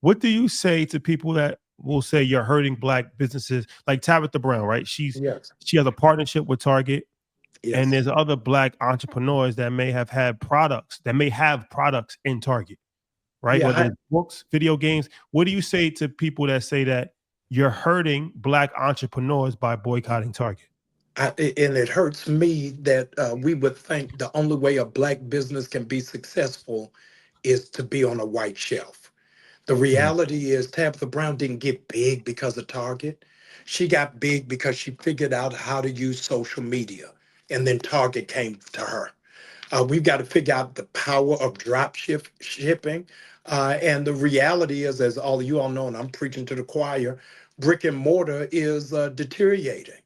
What do you say to people that will say you're hurting black businesses like Tabitha Brown, right? Yes. She has a partnership with Target, and Yes. there's other black entrepreneurs that may have products in Target, right? Yeah. Whether it's books, video games. What do you say to people that say that you're hurting black entrepreneurs by boycotting Target? And it hurts me that we would think the only way a black business can be successful is to be on a white shelf. The Mhm. reality is Tabitha Brown didn't get big because of Target. She got big because she figured out how to use social media, and then Target came to her. We've got to figure out the power of shipping. And the reality is, as all of you all know, and I'm preaching to the choir, brick and mortar is deteriorating.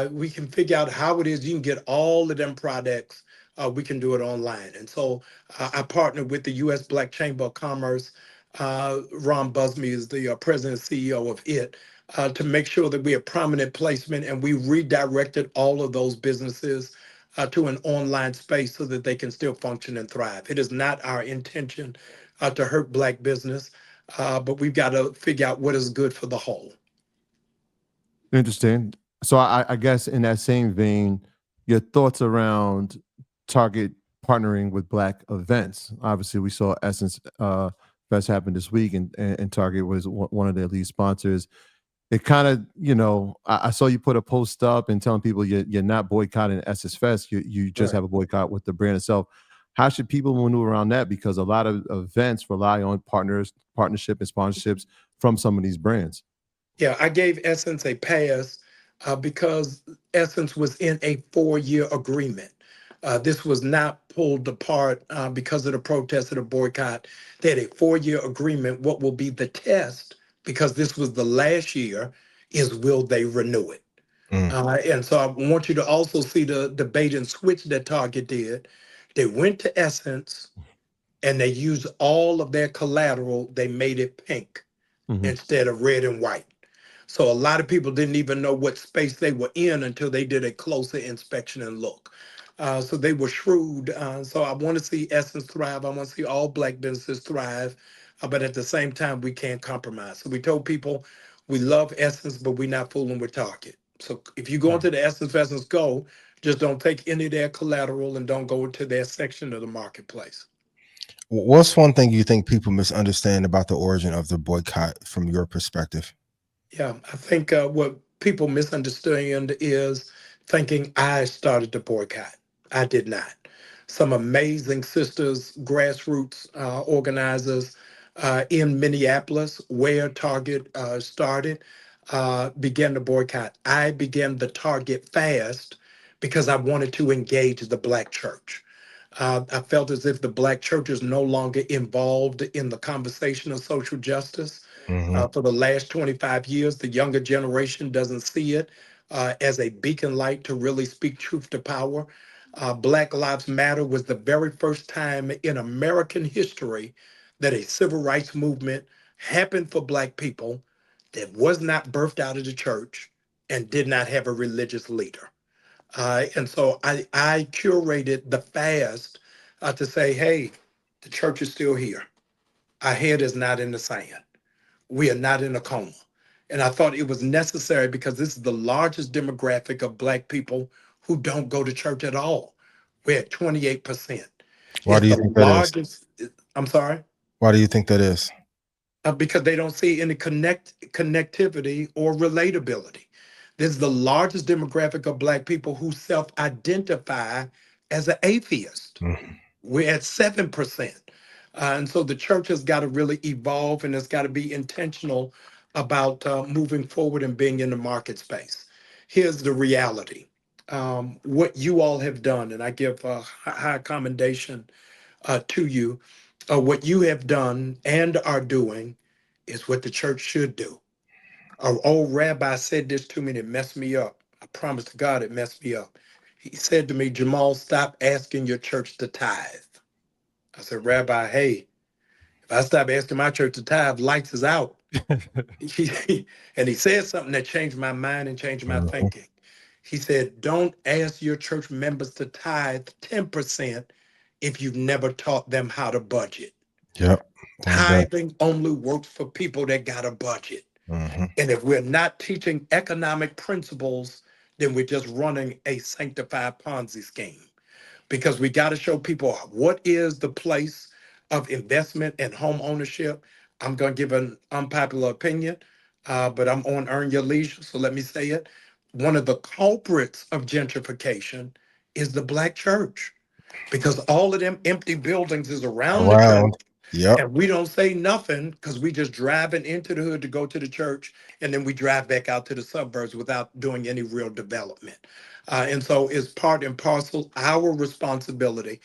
We can figure out how it is you can get all of them products. We can do it online. And so I partnered with the U.S. Black Chamber of Commerce. Ron Busby is the president and CEO of it. To make sure that we have prominent placement, and we redirected all of those businesses to an online space so that they can still function and thrive. It is not our intention to hurt black business, but we've got to figure out what is good for the whole. Interesting. So I guess in that same vein, your thoughts around Target partnering with black events. Obviously, we saw Essence Fest happen this week, and Target was one of their lead sponsors. It kind of, I saw you put a post up and telling people you're not boycotting Essence Fest. You just Right. have a boycott with the brand itself. How should people maneuver around that? Because a lot of events rely on partnership, and sponsorships from some of these brands. Yeah, I gave Essence a pass because Essence was in a 4-year agreement. This was not pulled apart because of the protest or the boycott. They had a 4-year agreement. What will be the test, because this was the last year, is will they renew it? Mm. And so I want you to also see the debate and switch that Target did. They went to Essence and they used all of their collateral. They made it pink Mhm. instead of red and white. So a lot of people didn't even know what space they were in until they did a closer inspection and look. So they were shrewd. So I want to see Essence thrive. I want to see all black businesses thrive. But at the same time, we can't compromise. So we told people we love Essence, but we're not fooling with Target. So if you go into the Essence Go, just don't take any of their collateral and don't go into their section of the marketplace. What's one thing you think people misunderstand about the origin of the boycott from your perspective? Yeah, I think what people misunderstand is thinking I started the boycott. I did not. Some amazing sisters, grassroots organizers in Minneapolis, where Target started, began the boycott. I began the Target fast because I wanted to engage the Black church. I felt as if the Black church is no longer involved in the conversation of social justice. Hmm. For the last 25 years, the younger generation doesn't see it as a beacon light to really speak truth to power. Black Lives Matter was the very first time in American history that a civil rights movement happened for Black people that was not birthed out of the church and did not have a religious leader. And so I curated the fast to say, hey, the church is still here. Our head is not in the sand. We are not in a coma. And I thought it was necessary because this is the largest demographic of Black people who don't go to church at all. We're at 28%. Why It's do you the think that is? largest, I'm sorry, Why do you think that is? because they don't see any connectivity or relatability. This is the largest demographic of Black people who self-identify as an atheist. Mm. We're at 7%. And so the church has got to really evolve and it's got to be intentional about moving forward and being in the market space. Here's the reality. What you all have done, and I give high commendation to you, what you have done and are doing is what the church should do. An old rabbi said this to me and it messed me up. I promise to God it messed me up. He said to me, Jamal, stop asking your church to tithe. I said, Rabbi, hey, if I stop asking my church to tithe, lights is out. And he said something that changed my mind and changed my Mhm. thinking. He said, don't ask your church members to tithe 10% if you've never taught them how to budget. Yep. Well done. Tithing only works for people that got a budget. Mhm. And if we're not teaching economic principles, then we're just running a sanctified Ponzi scheme, because we got to show people what is the place of investment and home ownership. I'm going to give an unpopular opinion, but I'm on Earn Your Leisure, so let me say it. One of the culprits of gentrification is the Black church, because all of them empty buildings is around the church, Around. Yep. and we don't say nothing because we just driving into the hood to go to the church, and then we drive back out to the suburbs without doing any real development. And so it's part and parcel our responsibility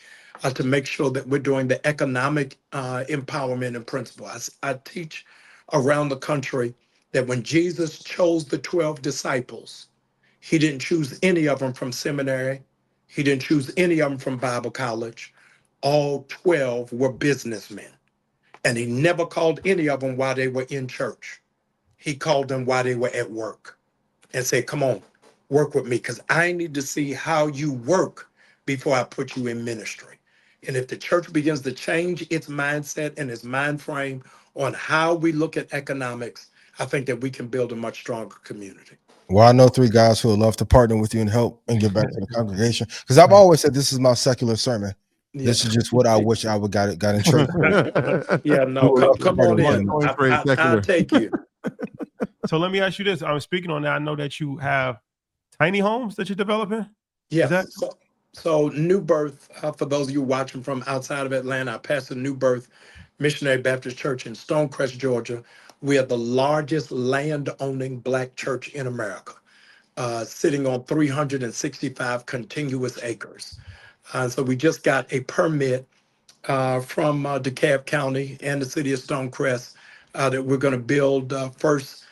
to make sure that we're doing the economic empowerment and principle. I teach around the country that when Jesus chose the 12 disciples, he didn't choose any of them from seminary. He didn't choose any of them from Bible college. All 12 were businessmen. And he never called any of them while they were in church. He called them while they were at work and said, come on, work with me, because I need to see how you work before I put you in ministry. And if the church begins to change its mindset and its mind frame on how we look at economics, I think that we can build a much stronger community. Well, I know 3 guys who would love to partner with you and help and give back to the congregation. Because I've always said this is my secular sermon. Yeah. This is just what I wish I would got in church. Yeah, no, come on in. I'll take you. So let me ask you this. I'm speaking on that. I know that you have tiny homes that you're developing. Yeah. that- So New Birth, for those of you watching from outside of Atlanta, I pastor New Birth Missionary Baptist Church in Stonecrest, Georgia. We are the largest land-owning Black church in America, sitting on 365 contiguous acres. So we just got a permit from DeKalb County and the city of Stonecrest that we're going to build first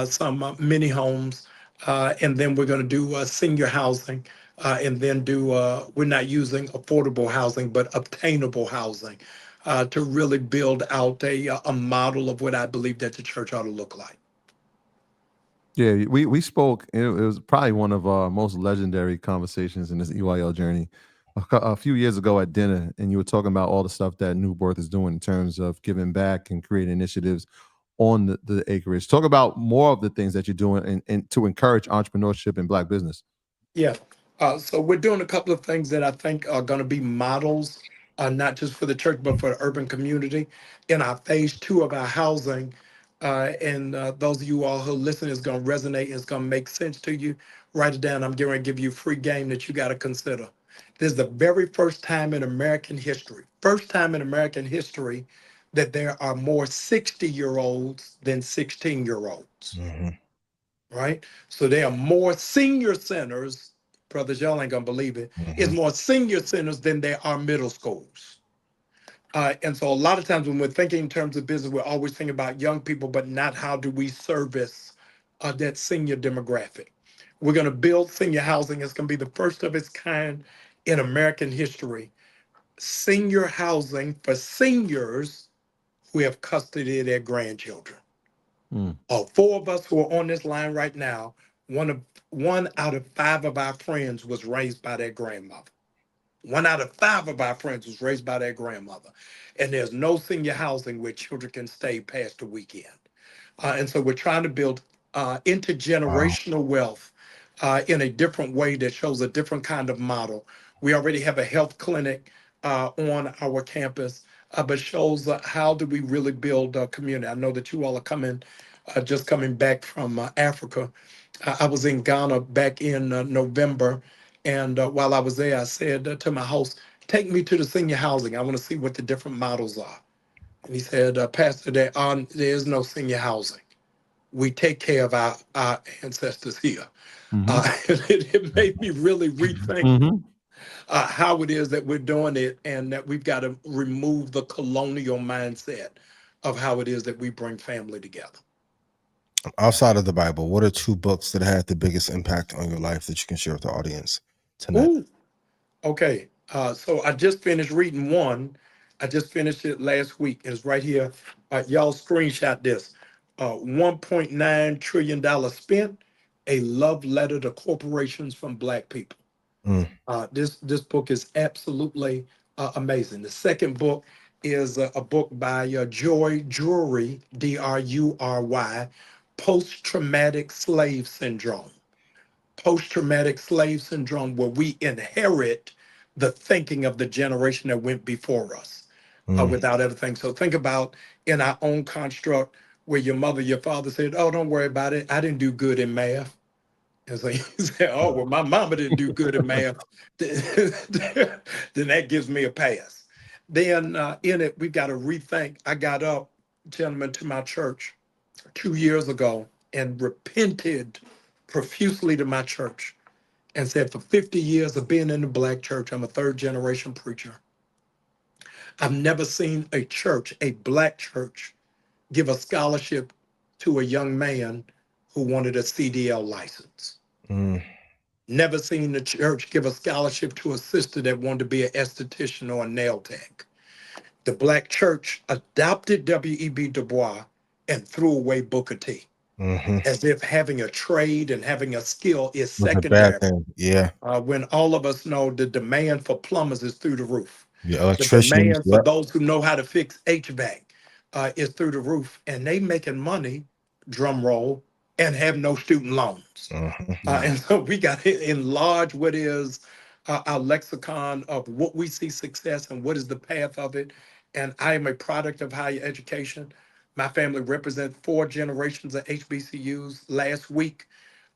some mini homes, and then we're going to do senior housing, and then do, we're not using affordable housing, but obtainable housing to really build out a model of what I believe that the church ought to look like. Yeah, we spoke. It was probably one of our most legendary conversations in this EYL journey. A few years ago at dinner, and you were talking about all the stuff that New Birth is doing in terms of giving back and creating initiatives on the acreage. Talk about more of the things that you're doing and to encourage entrepreneurship in Black business. Yeah. So we're doing a couple of things that I think are going to be models, not just for the church, but for the urban community. In our phase 2 of our housing, and those of you all who listen, is going to resonate, it's going to make sense to you. Write it down. I'm going to give you free game that you got to consider. This is the very first time in American history, that there are more 60-year-olds than 16-year-olds. Right? So there are more senior centers, brothers, y'all ain't gonna believe it. It's more senior centers than there are middle schools. And so a lot of times when we're thinking in terms of business, we're always thinking about young people, but not how do we service that senior demographic. We're gonna build senior housing. It's gonna be the first of its kind in American history. Senior housing for seniors who have custody of their grandchildren. 4 of us who are on this line right now, one out of 5 of our friends was raised by their grandmother. 1 out of 5 of our friends was raised by their grandmother. And there's no senior housing where children can stay past the weekend. And so we're trying to build intergenerational wealth in a different way that shows a different kind of model. We already have a health clinic on our campus, but shows how do we really build a community. I know that you all are just coming back from Africa. I was in Ghana back in November, and while I was there, I said to my host, take me to the senior housing. I want to see what the different models are. And he said, Pastor, there is no senior housing. We take care of our ancestors here. It made me really rethink how it is that we're doing it, and that we've got to remove the colonial mindset of how it is that we bring family together. Outside of the Bible, what are 2 books that had the biggest impact on your life that you can share with the audience tonight? Ooh, okay. So I just finished reading one. I just finished it last week. It's right here. Y'all screenshot this. $1.9 trillion spent, a love letter to corporations from Black people. This book is absolutely amazing. The second book is a book by Joy Drury, Drury, Post-Traumatic Slave Syndrome. Post-traumatic slave syndrome, where we inherit the thinking of the generation that went before us Mm. without everything. So think about in our own construct where your mother, your father said, "Oh, don't worry about it. I didn't do good in math." And so you say, "Oh, well, my mama didn't do good in math." Then that gives me a pass. Then in it, we've got to rethink. I got up, gentlemen, to my church 2 years ago and repented profusely to my church and said, for 50 years of being in the black church, I'm a third generation preacher. I've never seen a church, a black church, give a scholarship to a young man who wanted a CDL license. Mm. Never seen the church give a scholarship to a sister that wanted to be an esthetician or a nail tech. The black church adopted W.E.B. Du Bois and threw away Booker T, Hmm. as if having a trade and having a skill is Was a bad secondary. thing. Yeah. When all of us know the demand for plumbers is through the roof. The The electricians. demand for Yep. those who know how to fix HVAC is through the roof, and they making money, drum roll, and have no student loans. Hmm. And so we got to enlarge what is our lexicon of what we see success and what is the path of it. And I am a product of higher education. My family represents 4 generations of HBCUs. Last week,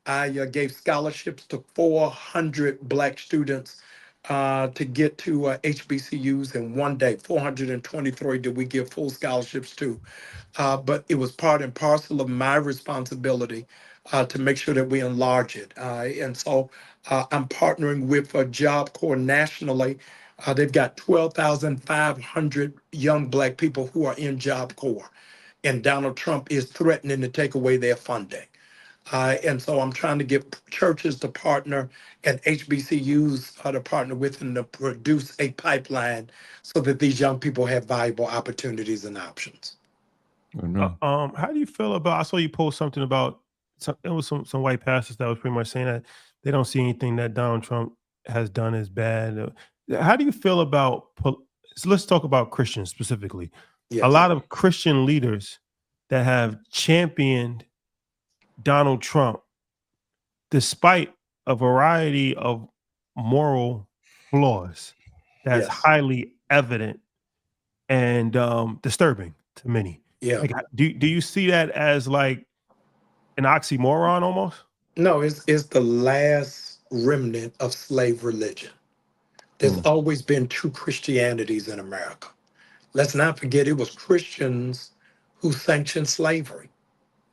I gave scholarships to 400 Black students to get to HBCUs in one day. 423 did we give full scholarships to. But it was part and parcel of my responsibility to make sure that we enlarge it. And so I'm partnering with Job Corps nationally. They've got 12,500 young Black people who are in Job Corps, and Donald Trump is threatening to take away their funding. And so I'm trying to get churches to partner and HBCUs to partner with and to produce a pipeline so that these young people have valuable opportunities and options. I know. How do you feel about? I saw you post something about it was some white pastors that was pretty much saying that they don't see anything that Donald Trump has done as bad. How do you feel about? So let's talk about Christians specifically. A Yes. lot of Christian leaders that have championed Donald Trump, despite a variety of moral flaws, that's Yes. highly evident and disturbing to many. Yeah. Like, do you see that as like an oxymoron almost? No, it's the last remnant of slave religion. There's Mm. always been two Christianities in America. Let's not forget it was Christians who sanctioned slavery,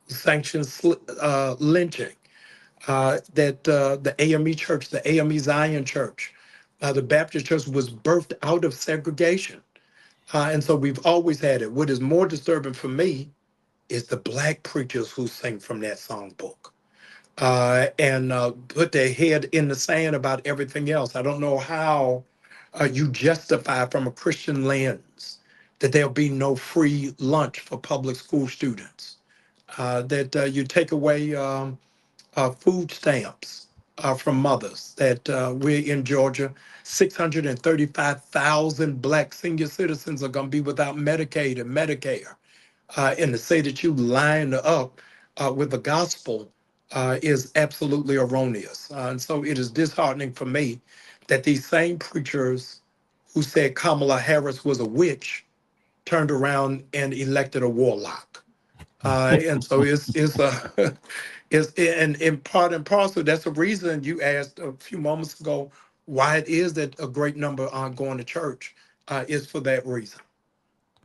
who sanctioned lynching. That the AME Church, the AME Zion Church, the Baptist Church was birthed out of segregation. And so we've always had it. What is more disturbing for me is the Black preachers who sing from that songbook and put their head in the sand about everything else. I don't know how you justify from a Christian lens that there'll be no free lunch for public school students, that you take away food stamps from mothers, that we're in Georgia, 635,000 Black senior citizens are going to be without Medicaid and Medicare. And to say that you line up with the gospel is absolutely erroneous. And so it is disheartening for me that these same preachers who said Kamala Harris was a witch turned around and elected a warlock. And so it's is and in part and parcel. That's the reason you asked a few moments ago why it is that a great number aren't going to church. Is for that reason.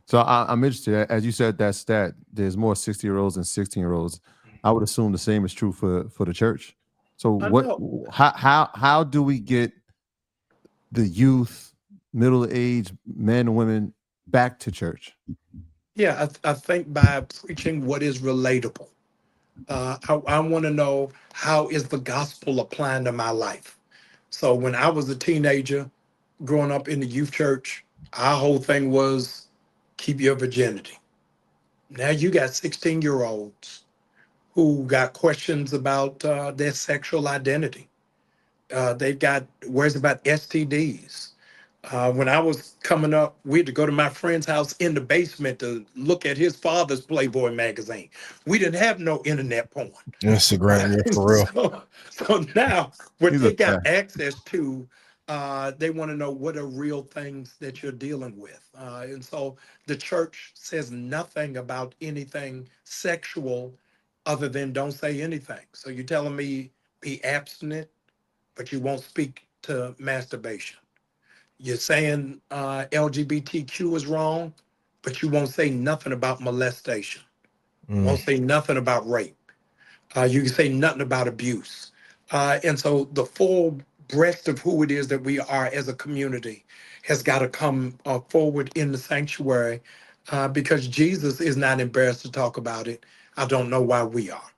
So I'm interested. As you said that stat, there's more 60-year-olds than 16-year-olds. I would assume the same is true for the church. So I what? know. How do we get the youth, middle-aged men and women back to church? Yeah, I think by preaching what is relatable. I want to know, how is the gospel applying to my life? So when I was a teenager growing up in the youth church, our whole thing was keep your virginity. Now you got 16-year-olds who got questions about their sexual identity. They've got worries about STDs. When I was coming up, we had to go to my friend's house in the basement to look at his father's Playboy magazine. We didn't have no internet porn. Instagram, yeah, for real. So now what He's they a got fact. access to, they want to know what are real things that you're dealing with. And so the church says nothing about anything sexual other than don't say anything. So you're telling me be abstinent, but you won't speak to masturbation. You're saying LGBTQ is wrong, but you won't say nothing about molestation. Mm. Won't say nothing about rape. You can say nothing about abuse. And so the full breadth of who it is that we are as a community has got to come forward in the sanctuary because Jesus is not embarrassed to talk about it. I don't know why we are.